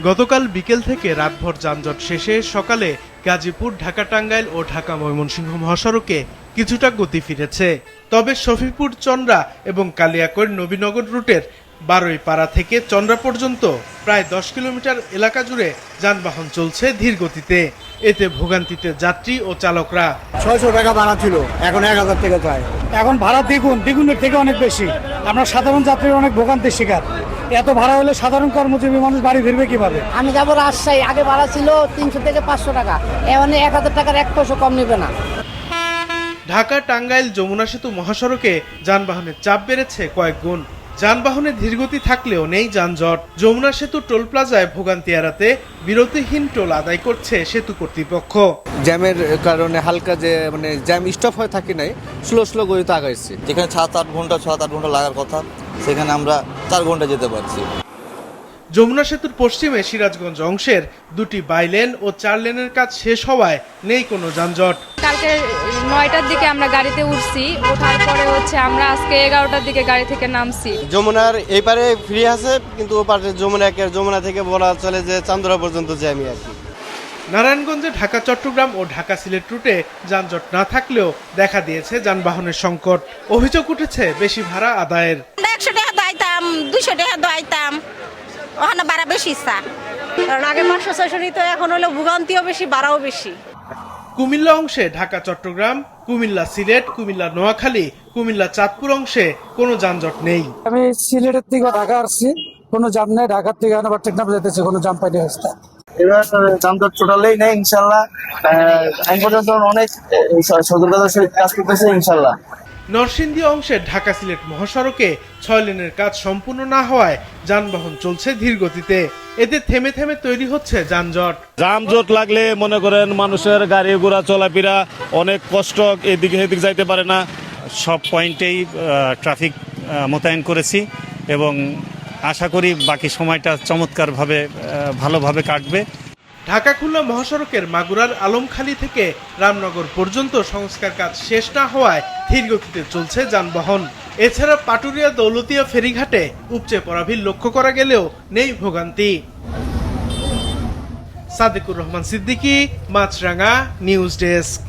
গতকাল বিকেল থেকে রাতভর যানজট শেষে সকালে গাজীপুর, ঢাকা টাঙ্গাইল ও ঢাকা ময়মনসিংহ মহাসড়কে কিছুটা গতি ফিরেছে। তবে শফিপুর, চন্দ্রা এবং কালিয়াকৈর নবীনগর রুটের বারুইপাড়া থেকে চন্দ্রা পর্যন্ত প্রায় 10 কিলোমিটার এলাকা জুড়ে যানবাহন চলছে ধীর গতিতে। এতে ভোগান্তিতে যাত্রী ও চালকরা। 600 টাকা ভাড়া ছিল, এখন 1000 টাকা চাই। এখন ভাড়া দ্বিগুণের থেকে অনেক বেশি। আমরা সাধারণ যাত্রীর অনেক ভোগান্তির শিকার। এত ভাড়া হলে সাধারণ কর্মজীবী মানুষ বাড়ি ফিরবে কিভাবে? আমি যাবো রাজশাহী, আগে ভাড়া ছিল 300 থেকে 500 টাকা, এখন 1000 টাকার 1 পয়সা কম নেবে না। ঢাকা টাঙ্গাইল যমুনা সেতু মহাসড়কে যানবাহনের চাপ বেড়েছে কয়েক গুণ। যানবাহনে ধীরগতি থাকলেও নেই যানজট। যমুনা সেতু টোল প্লাজায় ভোগান্তি এড়াতে বিরতিহীন টোল আদায় করছে সেতু কর্তৃপক্ষ। জ্যামের কারণে হালকা যে জ্যাম স্টপ হয়ে থাকে নাই, স্লো গতিতে আগাইছে। যেখানে 7-8 ঘন্টা লাগার কথা, সেখানে আমরা 4 ঘন্টা যেতে পারছি। যমুনা সেতুর পশ্চিমে সিরাজগঞ্জ অংশের 2টি বাইলেন ও 4 লেনের কাজ শেষ হওয়ায় নেই কোনো যানজট। কালকে 9টার দিকে আমরা গাড়িতে উঠছি, ওঠার পরে আমরা আজকে 11টার দিকে গাড়ি থেকে নামছি। যমুনার এই পারে ফ্রি আছে, কিন্তু ও পারে যমুনা থেকে বলা চলে যে চান্দুরা পর্যন্ত জ্যামই আর কি। নারায়ণগঞ্জে ঢাকা চট্টগ্রাম ও ঢাকা সিলেট রুটে যানজট না থাকলেও দেখা দিয়েছে যানবাহনের সংকট। অভিযোগ উঠেছে বেশি ভাড়া আদায়ের। 100 টাকা দাইতাম, 200 টাকা দাইতাম, ওখানে ভাড়া বেশি ইচ্ছা। কারণ আগে 500-600 নিত, এখন হলো ভোগান্তিও বেশি, ভাড়াও বেশি। কুমিল্লা অংশে ঢাকা চট্টগ্রাম, কুমিল্লা সিলেট, কুমিল্লা নোয়াখালী, কুমিল্লা চাঁদপুর অংশে কোনো যানজট নেই। আমি সিলেটের থেকে ঢাকা আসছি, কোনো জাম নেই। ঢাকার থেকে আবার টেকনাফ যেতেছে, কোনো জাম পাইনি অবস্থা। এবার যানজট টোটালেই নেই ইনশাল্লাহ। আইন পর্যন্ত অনেক সতর্কতার সহিত কাজ করতেছে ইনশাল্লাহ। নরসিংদী অংশের ঢাকা সিলেট মহাসড়কে 6 লেনের কাজ সম্পূর্ণ না হওয়ায় যানবাহন চলছে ধীর গতিতে। এতে থেমে থেমে তৈরি হচ্ছে যানজট। যানজট লাগলে মনে করেন মানুষের গাড়ি ঘোড়া চলাফেরা অনেক কষ্ট, এদিকে সেদিকে যাইতে পারে না। সব পয়েন্টেই ট্রাফিক মোতায়েন করেছি এবং আশা করি বাকি সময়টা চমৎকারভাবে ভালোভাবে কাটবে। ঢাকা খুলনা মহাসড়কের মাগুরার আলমখালী থেকে রামনগর পর্যন্ত সংস্কার কাজ শেষ না হওয়ায় ধীর গতিতে চলছে যানবাহন। এছাড়া পাটুরিয়া দৌলতিয়া ফেরিঘাটে উপচে পড়া ভিড় লক্ষ্য করা গেলেও নেই ভোগান্তি। সাদেকুর রহমান সিদ্দিকী, মাছরাঙা, নিউজ ডেস্ক।